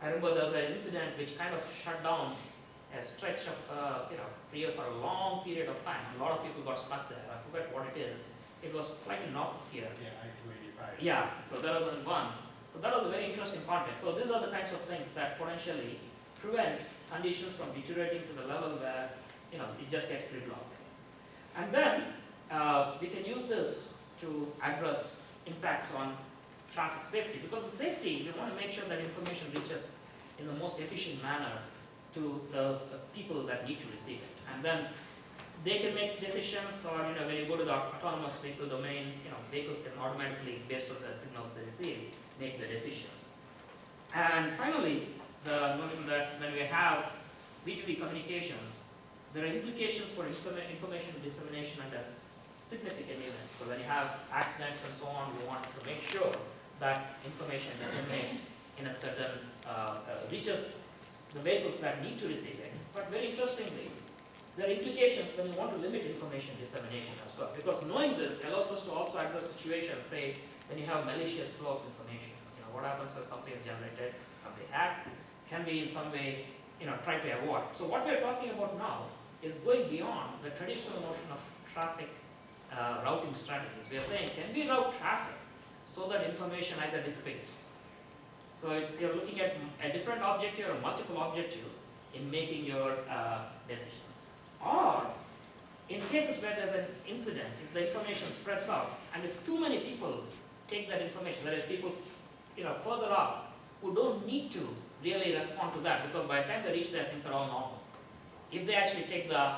I remember there was an incident which kind of shut down a stretch of freeway for a long period of time. A lot of people got stuck there. I forget what it is. It was slightly north of here. Yeah, I-285. Yeah, so that was one. So that was a very interesting context. So these are the kinds of things that potentially prevent conditions from deteriorating to the level where it just gets gridlocked. And then we can use this to address impacts on traffic safety, because in safety we want to make sure that information reaches in the most efficient manner to the people that need to receive it, and then they can make decisions, or when you go to the autonomous vehicle domain, vehicles can automatically, based on the signals they receive, make the decisions. And finally, the notion that when we have B2B communications, there are implications for information dissemination at a significant event. So when you have accidents and so on, we want to make sure that information disseminates in a certain, reaches the vehicles that need to receive it. But very interestingly, there are implications when you want to limit information dissemination as well. Because knowing this allows us to also address situations, say, when you have malicious flow of information. What happens when something is generated, somebody hacks, can be in some way, try to avoid. So what we are talking about now is going beyond the traditional notion of traffic routing strategies. We are saying, can we route traffic so that information either dissipates? So you're looking at a different objective or multiple objectives in making your decisions. Or, in cases where there's an incident, if the information spreads out, and if too many people take that information, that is people further up, who don't need to really respond to that, because by the time they reach there, things are all normal. If they actually take the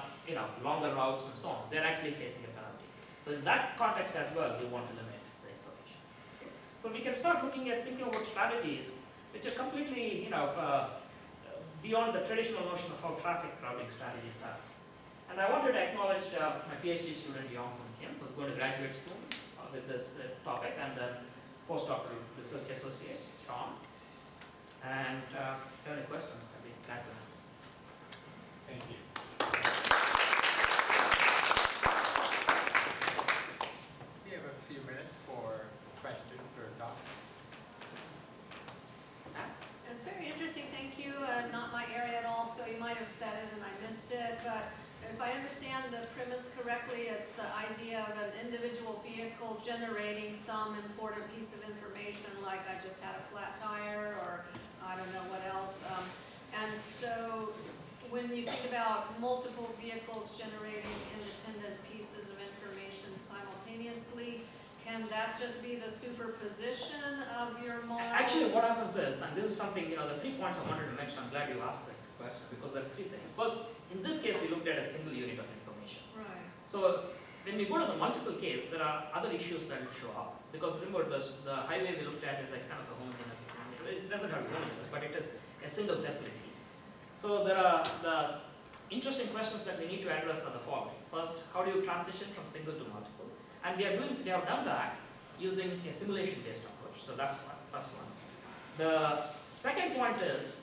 longer routes and so on, they're actually facing a penalty. So in that context as well, we want to limit the information. So we can start thinking about strategies which are completely beyond the traditional notion of how traffic routing strategies are. And I wanted to acknowledge my PhD student Yong Kim, who's going to graduate soon with this topic, and then postdoctoral research associate Sean. And if you have any questions, I'd be glad to answer. Thank you. We have a few minutes for questions or thoughts. It's very interesting, thank you. Not my area at all, so you might have said it and I missed it, but if I understand the premise correctly, it's the idea of an individual vehicle generating some important piece of information, like I just had a flat tire, or I don't know what else. And so when you think about multiple vehicles generating independent pieces of information simultaneously, can that just be the superposition of your model? Actually, what happens is, and this is something, the 3 points I wanted to mention, I'm glad you asked that question, because there are 3 things. First, in this case, we looked at a single unit of information. Right. So when we go to the multiple case, there are other issues that will show up. Because remember, the highway we looked at is like kind of a homogeneous, it doesn't have homogeneous, but it is a single facility. So there are the interesting questions that we need to address are the following. First, how do you transition from single to multiple? And we have done that using a simulation-based approach. So that's one, first one. The second point is,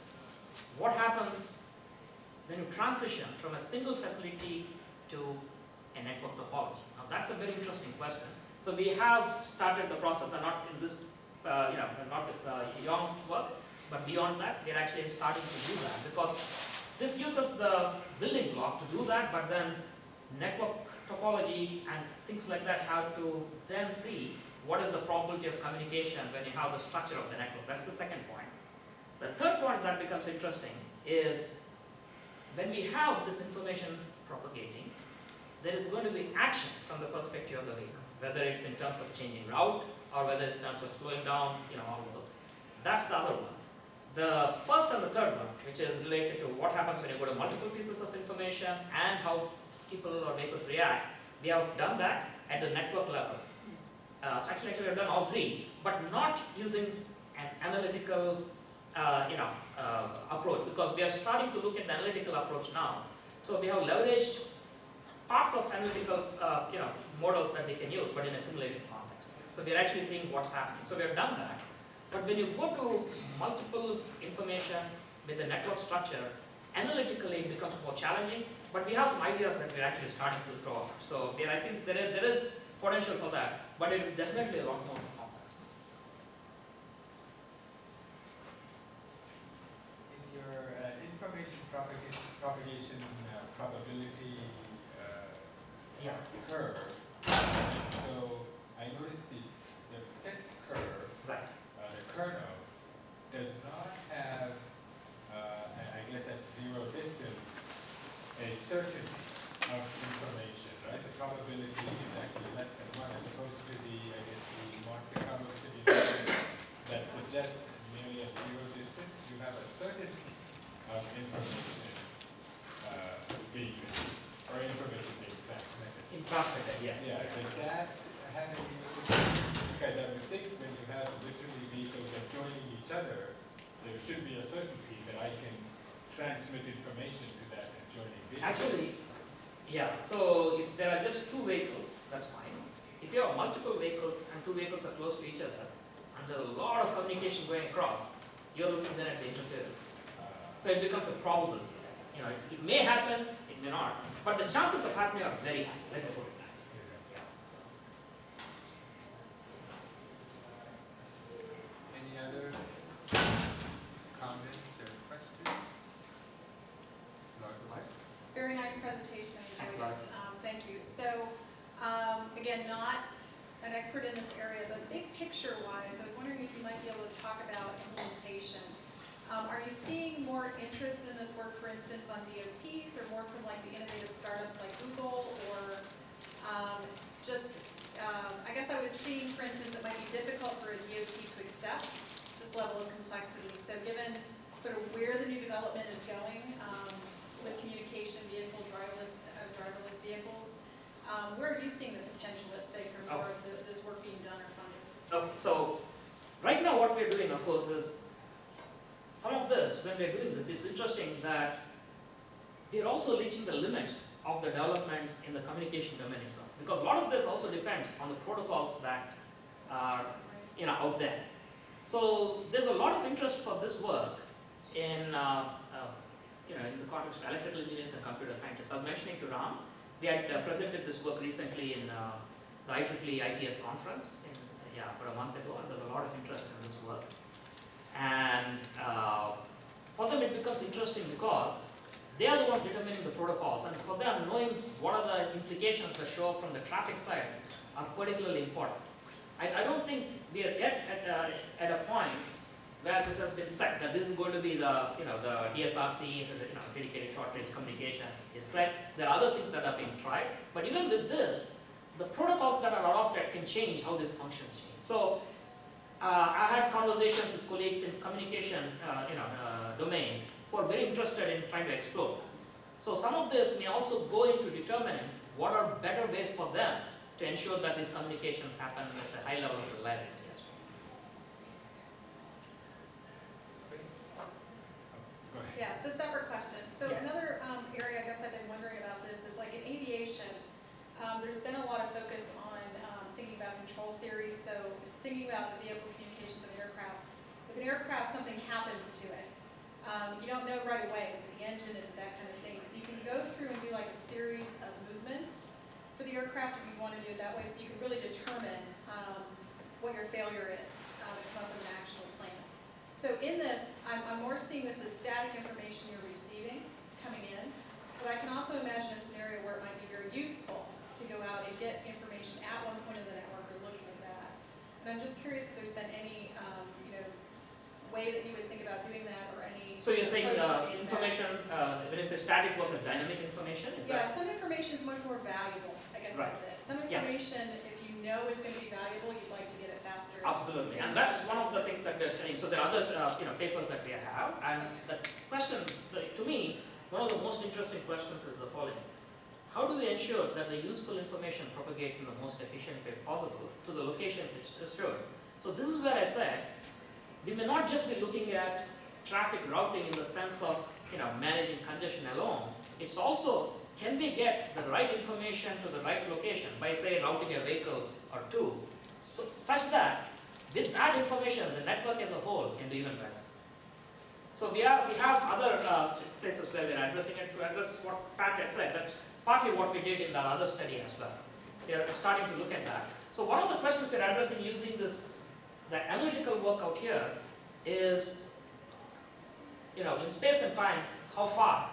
what happens when you transition from a single facility to a network topology? Now that's a very interesting question. So we have started the process, and not in this, not with Yong's work, but beyond that, we're actually starting to do that, because this gives us the building block to do that, but then network topology and things like that have to then see what is the probability of communication when you have the structure of the network. That's the second point. The third point that becomes interesting is when we have this information propagating, there is going to be action from the perspective of the vehicle, whether it's in terms of changing route or whether it's in terms of slowing down, all of those. That's the other one. The first and the third one, which is related to what happens when you go to multiple pieces of information and how people or vehicles react, we have done that at the network level. Actually, we have done all 3, but not using an analytical approach, because we are starting to look at the analytical approach now. So we have leveraged parts of analytical models that we can use, but in a simulation context. So we are actually seeing what's happening. So we have done that. But when you go to multiple information with a network structure, analytically it becomes more challenging, but we have some ideas that we're actually starting to throw out. So I think there is potential for that, but it is definitely a lot more complex. information propagation probability Yeah. curve. So I noticed the fit curve, Right. the kernel, does not have, I guess at zero distance, a certainty of information, right? The probability is actually less than 1 as opposed to the, I guess, the Monte Carlo simulation that suggests nearly at zero distance, you have a certainty of information being received, or information being transmitted. In transmitter, yes. Yeah, does that have any, because I would think when you have literally vehicles that joining each other, there should be a certainty that I can transmit information to that adjoining vehicle. Actually, yeah, so if there are just two vehicles, that's fine. If you have multiple vehicles and two vehicles are close to each other, and there's a lot of communication going across, you're looking then at the interference. So it becomes a probability. You know, it may happen, it may not, but the chances of happening are very high. Let me put it that way. Yeah, so. Any other comments or questions? Laura? Very nice presentation, I enjoyed Thanks, it. Thank you. So, again, not an expert in this area, but big picture wise, I was wondering if you might be able to talk about implementation. Are you seeing more interest in this work, for instance, on DOTs, or more from like the innovative startups like Google, or I guess I was seeing, for instance, it might be difficult for a DOT to accept this level of complexity. So given sort of where the new development is going with communication vehicle, driverless vehicles, where are you seeing the potential, let's say, for more of this work being done or funded? Okay, so right now what we're doing, of course, is some of this, when we're doing this, it's interesting that we're also reaching the limits of the developments in the communication domain itself. Because a lot of this also depends on the protocols that are out there. So there's a lot of interest for this work in in the context of electrical engineers and computer scientists. I was mentioning to Ram, we had presented this work recently in the IEEE ITS conference about a month ago, and there's a lot of interest in this work. And for them it becomes interesting because they are the ones determining the protocols, and for them knowing what are the implications that show up from the traffic side are particularly important. I don't think we are yet at a point where this has been set, that this is going to be the DSRC, dedicated short range communication is set. There are other things that are being tried, but even with this, the protocols that are adopted can change how this functions change. So I had conversations with colleagues in communication domain who are very interested in trying to explore. So some of this may also go into determining what are better ways for them to ensure that these communications happen with a high level of reliability as well. Go ahead. Yeah, so separate question. So Yeah. another area I guess I've been wondering about this is like in aviation, there's been a lot of focus on thinking about control theory. So thinking about the vehicle communications of an aircraft. If an aircraft, something happens to it, you don't know right away, is it the engine, is it that kind of thing. So you can go through and do like a series of movements for the aircraft if you want to do it that way. So you can really determine what your failure is and come up with an actual plan. So in this, I'm more seeing this as static information you're receiving coming in, but I can also imagine a scenario where it might be very useful to go out and get information at one point of the network or looking at that. And I'm just curious if there's been any way that you would think about doing that, or any. So you're saying approach in information, when you say static was a dynamic information, is Yeah, that? some information is much more valuable, I guess Right. that's it. Some Yeah. information, if you know is going to be valuable, you'd like to get it faster. Absolutely, and that's one of the things that we're studying. So there are other papers that we have, and the question, to me, one of the most interesting questions is the following. How do we ensure that the useful information propagates in the most efficient way possible to the locations it's stored? So this is where I said, we may not just be looking at traffic routing in the sense of managing congestion alone. It's also, can we get the right information to the right location by, say, routing a vehicle or two, such that with that information, the network as a whole can do even better. So we have other places where we're addressing it to address what Pat had said. That's partly what we did in that other study as well. We are starting to look at that. So one of the questions we're addressing using the analytical work out here is, in space and time, how far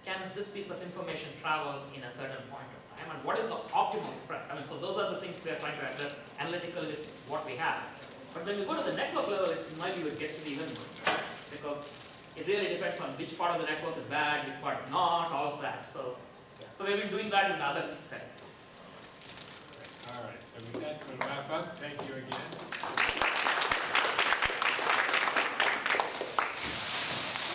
can this piece of information travel in a certain point of time, and what is the optimal spread? I mean, so those are the things we are trying to address analytically with what we have. But when we go to the network level, in my view, it gets to be even more, because it really depends on which part of the network is bad, which part is not, all of that. So we've been doing that in the other study. All right, so with that, we'll wrap up. Thank you again.